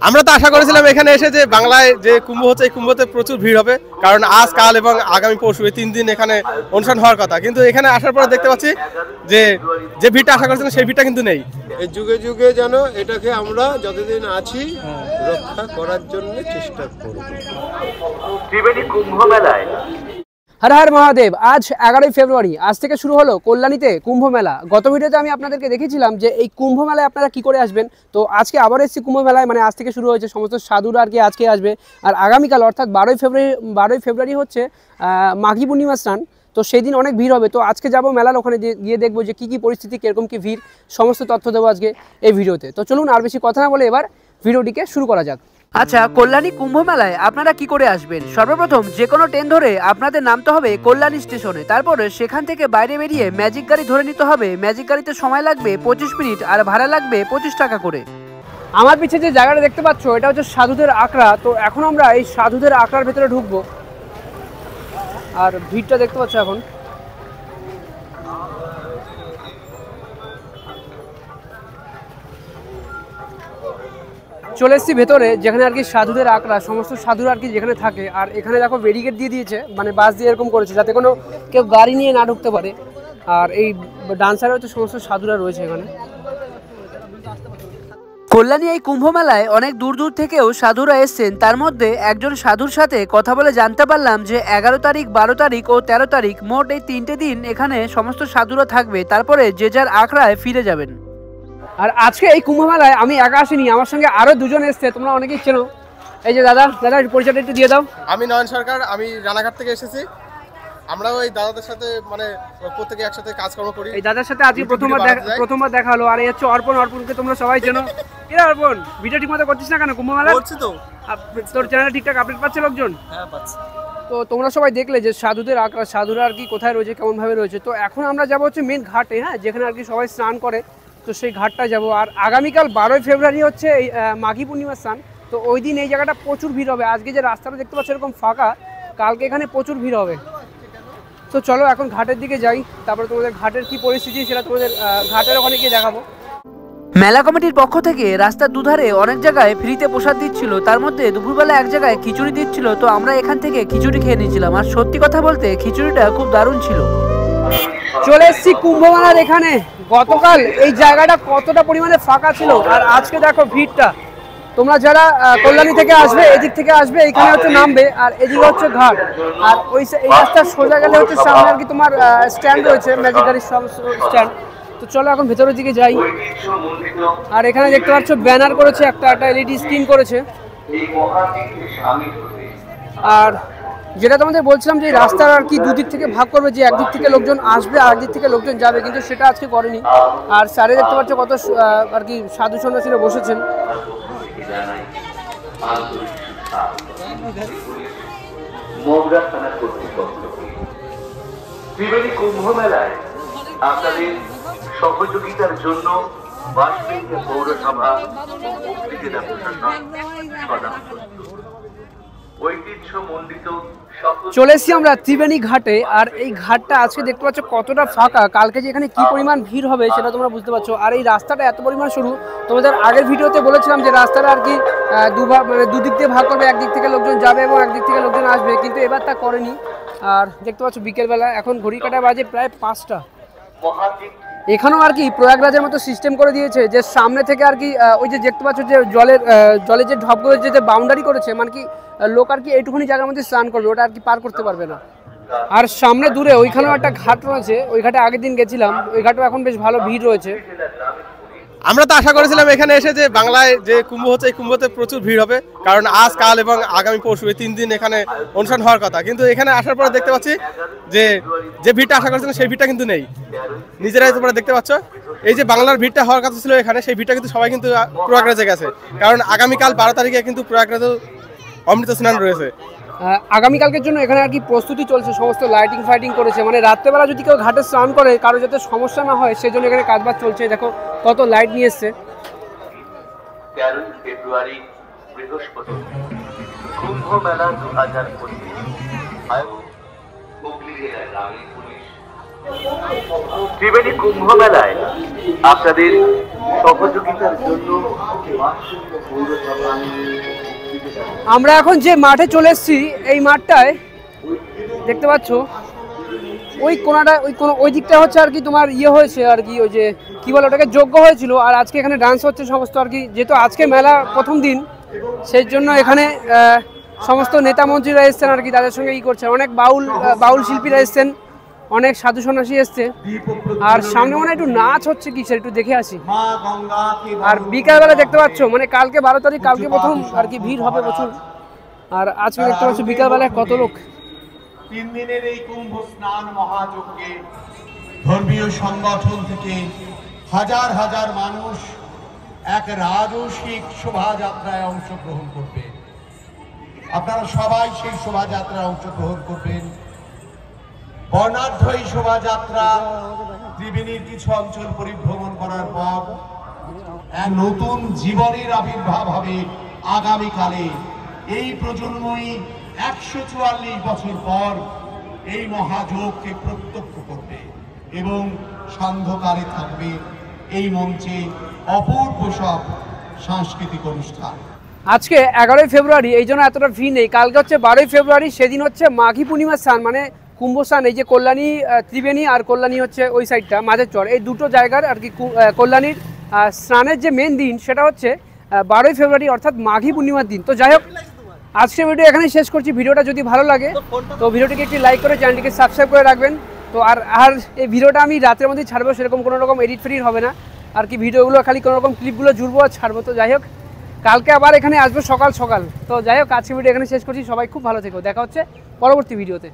আমরা তো আশা করেছিলাম এখানে এসে যে বাংলায় যে কুম্ভ হচ্ছে এই কুম্ভতে প্রচুর ভিড় হবে, কারণ আজ কাল এবং আগামী পরশু এই 3 দিন এখানে অনুষ্ঠান হওয়ার কথা, কিন্তু এখানে আসার পরে দেখতে পাচ্ছি যে যে ভিড়টা আশা করেছিলাম সেই ভিড়টা কিন্তু নেই। এই যুগে যুগে যেন এটাকে আমরা যতদিন আছি রক্ষা করার জন্য চেষ্টা করব। ত্রিবেণী কুম্ভ মেলায় হর হর মহাদেব। আজ 11ই ফেব্রুয়ারি, আজ থেকে শুরু হলো কল্যাণীতে কুম্ভ মেলা। গত ভিডিওতে আমি আপনাদেরকে দেখিয়েছিলাম যে এই কুম্ভ মেলায় আপনারা কি করে আসবেন। তো আজকে আবার এসেছি কুম্ভ মেলায়, মানে আজ থেকে শুরু হয়েছে, সমস্ত সাধুরা আর কি আজকে আসবে। আর আগামীকাল অর্থাৎ 12ই ফেব্রুয়ারি হচ্ছে মাঘী পূর্ণিমা স্নান। তো সেই দিন অনেক ভিড় হবে। তো আজকে যাব মেলার ওখানে গিয়ে দেখবো যে কী পরিস্থিতি, কীরকম কী ভিড়, সমস্ত তথ্য দেবো আজকে এই ভিডিওতে। তো চলুন আর বেশি কথা না বলে এবার ভিডিওটিকে শুরু করা যাক। আচ্ছা, কল্যাণী কুম্ভ মেলায় আপনারা কি করে আসবেন? সর্বপ্রথম যে কোনো ট্রেন ধরে আপনাদের নামতে হবে কল্যাণী স্টেশনে। তারপরে সেখান থেকে বাইরে বেরিয়ে ম্যাজিক গাড়ি ধরে নিতে হবে। ম্যাজিক গাড়িতে সময় লাগবে 25 মিনিট আর ভাড়া লাগবে 25 টাকা করে। আমার পিছে যে জায়গাটা দেখতে পাচ্ছ এটা হচ্ছে সাধুদের আখড়া। তো এখন আমরা এই সাধুদের আখড়ার ভেতরে ঢুকবো। আর ভিড়টা দেখতে পাচ্ছ এখন। চলে এসেছি ভেতরে, যেখানে আর কি সাধুদের আখড়া, সমস্ত সাধুরা আর কি যেখানে থাকে। আর এখানে দেখো ব্যারিকেড দিয়ে দিয়েছে, মানে বাস দিয়ে এরকম করেছে যাতে কোনো কেউ গাড়ি নিয়ে না ঢুকতে পারে। আর এই ডান্সারে হচ্ছে সমস্ত সাধুরা রয়েছে এখানে। কল্যাণী এই কুম্ভ মেলায় অনেক দূর দূর থেকেও সাধুরা এসছেন। তার মধ্যে একজন সাধুর সাথে কথা বলে জানতে পারলাম যে 11 তারিখ, 12 তারিখ ও 13 তারিখ মোট এই 3টে দিন এখানে সমস্ত সাধুরা থাকবে, তারপরে যে যার আখড়ায় ফিরে যাবেন। আর আজকে এই কুম্ভ মেলায় আমি একা আসিনি, আমার সঙ্গে আরো দুজন এসছে, তোমরা অনেকেই চেনো। এই যে দাদা পরিচয়টা একটু দিয়ে দাও। আমি নয়ন সরকার, আমি রানাঘাট থেকে এসেছি। আমরাও এই দাদাদের সাথে মানে প্রত্যেকে একসাথে কাজকর্ম করি। এই দাদার সাথে আজকে প্রথমবার দেখা হলো। আর এই হচ্ছে অর্পণকে তোমরা সবাই চেনো। এরা অর্পণ, ভিডিও ঠিকমতো করছিস না কেন কুম্ভ মেলা? করছি তো। তোর চ্যানেলে ঠিকঠাক আপডেট পাচ্ছে লোকজন? হ্যাঁ পাচ্ছি। তো তোমরা সবাই দেখলে যে সাধুদের আখড়া, সাধুরা আর কি কোথায় রয়েছে, কেমন ভাবে রয়েছে। তো এখন আমরা যাবো হচ্ছে মেন ঘাটে, হ্যাঁ, যেখানে আর কি সবাই স্নান করে। তো সেই ঘাটটা যাব। আর আগামীকাল 12ই ফেব্রুয়ারি হচ্ছে এই মাঘী পূর্ণিমার স্নান। তো ওই দিন এই জায়গাটা প্রচুর ভিড় হবে। আজকে যে রাস্তাটা দেখতে পাচ্ছ এরকম ফাঁকা, কালকে এখানে প্রচুর ভিড় হবে। তো চলো এখন ঘাটের দিকে যাই, তারপরে তোমাদের ঘাটের কি পরিস্থিতি সেটা তোমাদের ঘাটের ওখানে গিয়ে দেখাবো। মেলা কমিটির পক্ষ থেকে রাস্তার দুধারে অনেক জায়গায় ফ্রিতে প্রসাদ দিচ্ছিল, তার মধ্যে দুপুরবেলা এক জায়গায় খিচুড়ি দিচ্ছিল। তো আমরা এখান থেকে খিচুড়ি খেয়ে নিয়েছিলাম। আর সত্যি কথা বলতে খিচুড়িটা খুব দারুণ ছিল। চলে এসেছি কুম্ভ মেলার এখানে। গতকাল এই জায়গাটা কতটা পরিমাণে ফাঁকা ছিল, আর আজকে দেখো ভিড়টা। তোমরা যারা কল্যাণী থেকে আসবে, এদিক থেকে আসবে, এখানে হচ্ছে নামবে, আর এদিকে হচ্ছে ঘাট। আর এই রাস্তা সোজা গেলে হচ্ছে সামনে আর কি তোমার স্ট্যান্ড রয়েছে, ম্যাজিক গাড়ির সব স্ট্যান্ড। তো চলো এখন ভেতরের দিকে যাই। আর এখানে দেখতে পাচ্ছ ব্যানার করেছে, একটা এলইডি স্ক্রিন করেছে। আর যেটা তোমাদের বলছিলাম যে রাস্তার আর কি দুদিক থেকে ভাগ করবে, যে একদিক থেকে লোকজন আসবে আর একদিক থেকে লোকজন যাবে, কিন্তু সেটা আজকে করেনি। আর স্যারে দেখতে পাচ্ছ কত আর কি সাধু সন্ন্যাসীরা বসেছেন। ত্রিবেণী কুম্ভ মেলায় আপনাদের সহযোগিতার জন্য পৌরসভা জেলা প্রশাসন চলে এসেছি আমরা ত্রিবেণী ঘাটে। আর এই ঘাটটা আজকে দেখতে পাচ্ছ কতটা ফাঁকা, কালকে যে এখানে কি পরিমাণ ভিড় হবে সেটা তোমরা বুঝতে পারছো। আর এই রাস্তাটা এত পরিমাণ সরু, তোমাদের আগের ভিডিওতে বলেছিলাম যে রাস্তাটা আর কি দুদিক দিয়ে ভাগ করবে, একদিক থেকে লোকজন যাবে এবং একদিক থেকে লোকজন আসবে, কিন্তু এবার তা করেনি। আর দেখতে পাচ্ছ বিকেলবেলা, এখন ঘড়ি কাটা বাজে প্রায় 5টা। এখানেও আর কি প্রয়াগরাজের মতো সিস্টেম করে দিয়েছে, যে সামনে থেকে আর কি ওই যে দেখতে পাচ্ছ যে জলের যে ঢপগুলো যে বাউন্ডারি করেছে, মানে কি লোক আর কি এইটুকুনি জায়গার মধ্যে স্নান করবে, ওটা আর কি পার করতে পারবে না। আর সামনে দূরে ওইখানেও একটা ঘাট রয়েছে, ওই ঘাটে আগের দিন গেছিলাম, ওই ঘাটেও এখন বেশ ভালো ভিড় রয়েছে। আমরা তো আশা করেছিলাম এখানে এসে যে বাংলায় যে কুম্ভ হচ্ছে এই কুম্ভতে প্রচুর ভিড় হবে, কারণ আজ কাল এবং আগামী পরশু এই 3 দিন এখানে অনুষ্ঠান হওয়ার কথা, কিন্তু এখানে আসার পরে দেখতে পাচ্ছি যে যে ভিড়টা আশা করেছিলাম সেই ভিড়টা কিন্তু নেই। নিজেরাই তোমরা দেখতে পাচ্ছ এই যে বাংলার ভিড়টা হওয়ার কথা ছিল এখানে, সেই ভিড়টা কিন্তু সবাই কিন্তু প্রয়াগরাজে গেছে, কারণ আগামীকাল 12 তারিখে কিন্তু প্রয়াগরাজে অমৃত স্নান রয়েছে। আগামীকালকের জন্য এখানে আর কি প্রস্তুতি চলছে, সমস্ত লাইটিং ফাইটিং করেছে, মানে রাত্রেবেলা যদি কেউ ঘাটে স্নান করে কারো যাতে সমস্যা না হয় সেজন্য এখানে কাজবাজ চলছে। দেখো কত লাইট নিয়ে এসছে। 13 ফেব্রুয়ারি বৃহস্পতিবার কুম্ভ মেলা 2025 আয়োজক হুগলি জেলার রানী পুলিশ। ত্রিবেণী কুম্ভ মেলায় আপনাদের সহযোগিতার জন্য পৌরসভা আমরা এখন যে মাঠে চলে এসেছি এই মাঠটায় দেখতে পাচ্ছ ওই কোনাটা ওই দিকটা হচ্ছে আর কি তোমার ইয়ে হয়েছে আর কি, ওই যে কি বলে ওটাকে যজ্ঞ হয়েছিল, আর আজকে এখানে ডান্স হচ্ছে সমস্ত আর কি। যেহেতু আজকে মেলা প্রথম দিন সেই জন্য এখানে সমস্ত নেতা মন্ত্রীরা এসছেন আর কি, তাদের সঙ্গে ই করছে, অনেক বাউল শিল্পীরা এসছেন, অনেক সাধু সন্ন্যাসী এসছে, আর সামনে মনে একটু নাচ হচ্ছে কি সেটা একটু দেখে আসি। আর বিকালবেলা দেখতে পাচ্ছ মানে কালকে 12 তারিখ, কালকে প্রথম আর কি ভিড় হবে প্রচুর, আর আজকে দেখতে পাচ্ছ বিকালবেলায় কত লোক। 3 দিনের এই কুম্ভ স্নান মহাযজ্ঞে ধর্মীয় সংগঠন থেকে হাজার হাজার মানুষ এক রাজসিক শোভাযাত্রায় অংশগ্রহণ করবে। আপনারা সবাই সেই শোভাযাত্রায় অংশগ্রহণ করবেন। বর্ণাঢ্য এই শোভাযাত্রা ত্রিবেণীর কিছু অঞ্চল পরিভ্রমণ করার পর এক নতুন জীবনের আবির্ভাব হবে আগামীকালে। এই প্রজন্মই 144 বছর পর এই মহাযজ্ঞকে প্রত্যক্ষ করবে এবং সান্ধ্যকালে থাকবে এই মঞ্চে অপূর্ব সব সাংস্কৃতিক অনুষ্ঠান। আজকে 11ই ফেব্রুয়ারি, এই জন্য এতটা ভিড় নেই। কালকে হচ্ছে 12ই ফেব্রুয়ারি, সেদিন হচ্ছে মাঘী পূর্ণিমার স্নান, মানে কুম্ভ স্নান। এই যে কল্যাণী ত্রিবেণী আর কল্যাণী হচ্ছে ওই সাইডটা মাঝের চর, এই দুটো জায়গার আর কি কল্যাণীর স্নানের যে মেন দিন সেটা হচ্ছে 12ই ফেব্রুয়ারি অর্থাৎ মাঘী পূর্ণিমার দিন। তো যাই হোক, আজকের ভিডিও এখানেই শেষ করছি। ভিডিওটা যদি ভালো লাগে তো ভিডিওটিকে একটি লাইক করে চ্যানেলটিকে সাবস্ক্রাইব করে রাখবেন। তো আর এই ভিডিওটা আমি রাতের মধ্যেই ছাড়বো, সেরকম কোনো রকম এডিট ফেডিট হবে না আর কি। ভিডিওগুলো খালি কোনো রকম ক্লিপগুলো জুড়বো আর ছাড়বো। তো যাই হোক, কালকে আবার এখানে আসবো সকাল সকাল। তো যাই হোক, আজকের ভিডিও এখানে শেষ করছি। সবাই খুব ভালো থেকো, দেখা হচ্ছে পরবর্তী ভিডিওতে।